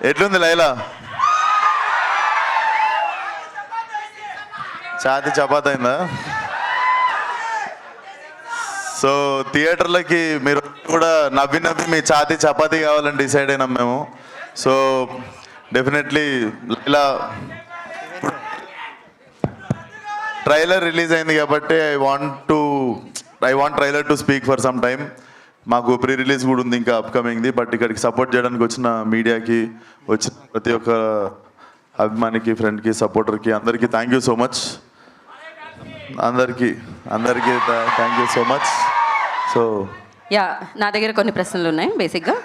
ఎట్లుంది లైలా? ఛాతి చపాతి అయిందా? సో థియేటర్లకి మీరు కూడా నవ్వి నవ్వి మీ ఛాతి చపాతీ కావాలని డిసైడ్ అయినాం మేము. So definitely Laila trailer release అయింది కాబట్టి I want trailer to speak for some time. మాకు ప్రీ రిలీజ్ కూడా ఉంది ఇంకా అప్కమింగ్ది. బట్ ఇక్కడికి సపోర్ట్ చేయడానికి వచ్చిన మీడియాకి, వచ్చిన ప్రతి ఒక్క అభిమానికి, ఫ్రెండ్కి, సపోర్టర్కి అందరికీ థ్యాంక్ యూ సో మచ్. అందరికీ thank you so much. So నా దగ్గర కొన్ని ప్రశ్నలు ఉన్నాయి. బేసిక్గా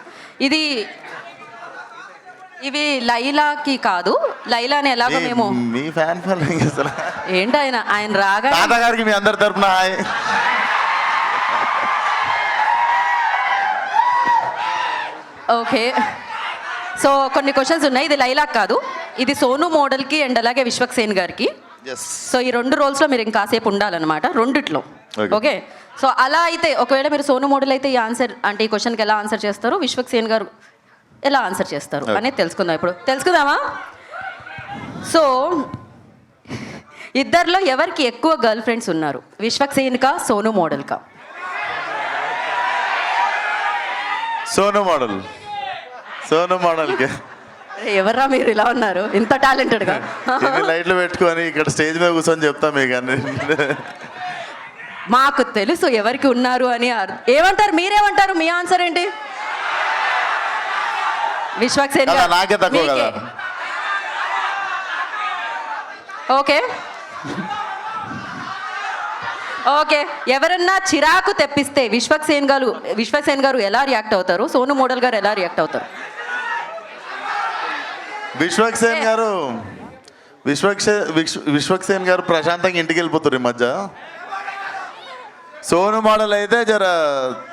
ఇవి లైలాకి కాదు, లైలాని ఎలాగో మేము మీ ఫ్యాన్ ఫాలోయింగ్ చేస్తారా ఏంటి? ఆయన రాగా తాతగారికి మీ అందరి తరపున హాయ్. ఓకే, సో కొన్ని క్వశ్చన్స్ ఉన్నాయి. ఇది లైలాక్ కాదు, ఇది సోను మోడల్కి అండ్ అలాగే విశ్వక్సేన్ గారికి. సో ఈ 2 రోల్స్లో మీరు ఇంకాసేపు ఉండాలన్నమాట, రెండిట్లో. ఓకే, సో అలా అయితే ఒకవేళ మీరు సోను మోడల్ అయితే ఈ ఆన్సర్ అంటే ఈ క్వశ్చన్కి ఎలా ఆన్సర్ చేస్తారు, విశ్వక్సేన్ గారు ఎలా ఆన్సర్ చేస్తారు అనేది తెలుసుకుందాం. ఇప్పుడు తెలుసుకుందామా? సో ఇద్దరిలో ఎవరికి ఎక్కువ గర్ల్ ఫ్రెండ్స్ ఉన్నారు, విశ్వక్సేన్కా సోను మోడల్కా? సోను మోడల్కి. ఎవర్రా మీరు ఇలా ఉన్నారు ఇంత టాలెంటెడ్గా? లైట్లు పెట్టుకొని ఇక్కడ స్టేజ్ మీద కూర్చొని చెప్తాం మీకు అన్ని. మాకు తెలుసు ఎవరికి ఉన్నారు అని. ఏమంటారు, మీరేమంటారు? మీ ఆన్సర్ ఏంటి? విశ్వక్సేన్ నాకే తక్కువ కదా. ఓకే, ఎవరన్నా చిరాకు తెప్పిస్తే విశ్వక్సేన్ గారు ఎలా రియాక్ట్ అవుతారు, సోను మోడల్ గారు ఎలా రియాక్ట్ అవుతారు? విశ్వక్సేన్ గారు ప్రశాంతంగా ఇంటికి వెళ్ళిపోతారు ఈ మధ్య. సోను మోడల్ అయితే జర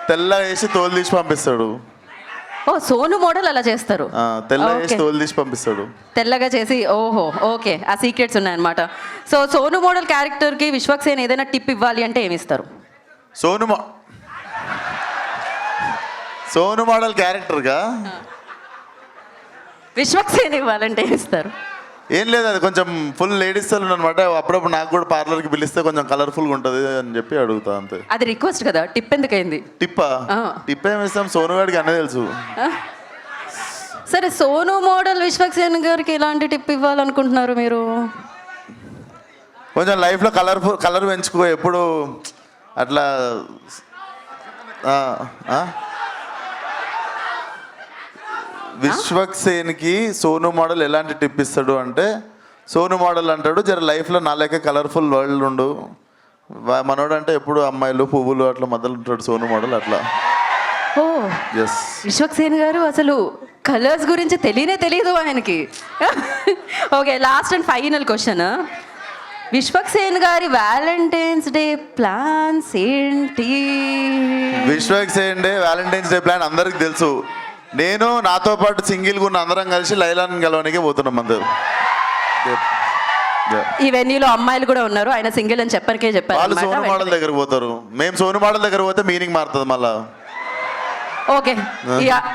తెల్ల వేసి తోలు తీసి పంపిస్తాడు. ఓ, సోను మోడల్ అలా చేస్తారు, తెల్ల వేసి తోలు తీసి పంపిస్తాడు, తెల్లగా చేసి. ఓహో, ఓకే, ఆ సీక్రెట్స్ ఉన్నాయన్నమాట. సో సోను మోడల్ క్యారెక్టర్కి విశ్వక్సేన్ ఏదైనా టిప్ ఇవ్వాలి అంటే ఏమి ఇస్తారు? సోను మోడల్ క్యారెక్టర్గా విశ్వక్సేన్ ఇవ్వాలంటే ఏమి ఇస్తారు? ఏం లేదు, అది కొంచెం ఫుల్ లేడీస్ సెలూన్ అనమాట. అప్పుడప్పుడు నాకు కూడా పార్లర్కి పిలిస్తే కొంచెం కలర్ఫుల్గా ఉంటుంది అని చెప్పి అడుగుతా అంతే. అది రిక్వెస్ట్ కదా, టిప్ ఎందుకైంది? టిప్ ఏమి ఇస్తాం, సోను గారికి అన్నీ తెలుసు. సరే, సోను మోడల్ విశ్వక్సేన్ గారికి ఎలాంటి టిప్ ఇవ్వాలనుకుంటున్నారు మీరు? కొంచెం లైఫ్లో కలర్ పెంచుకో, ఎప్పుడు అట్లా. విశ్వక్సేన్కి సోను మోడల్ ఎలాంటి టిప్ ఇస్తాడు అంటే, సోను మోడల్ అంటాడు జర లైఫ్లో నా లెక్క కలర్ఫుల్ వరల్డ్ ఉండు, మనోడు అంటే ఎప్పుడు అమ్మాయిలు పువ్వులు అట్లా మధ్యలో ఉంటాడు సోను మోడల్ అట్లా. ఓ, విశ్వక్సేన్ గారు అసలు కలర్స్ గురించి తెలియదు ఆయనకి. Okay, last and final question. Vishwaksen గారి వ్యాలంటైన్స్ డే ప్లాన్స్ ఏంటి? Vishwaksen day Valentine's day plan అందరికి తెలుసు. నేను నాతో పాటు సింగిల్గా ఉన్న అందరం కలిసి లైలాని గెలవడానికి పోతున్నాం అందరు. ఈ వెన్యూలో అమ్మాయిలు కూడా ఉన్నారు, ఆయన సింగిల్ అని చెప్పారు. వాళ్ళు సోను మోడల్ దగ్గర పోతారు, మేము సోను మోడల్ దగ్గర పోతే మీనింగ్ మారుతుంది మళ్ళా. ఓకే,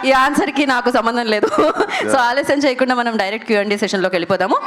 ఈ ఆన్సర్కి నాకు సంబంధం లేదు. సో ఆలస్యం చేయకుండా మనం డైరెక్ట్ Q&A సెషన్లోకి వెళ్ళిపోదాము.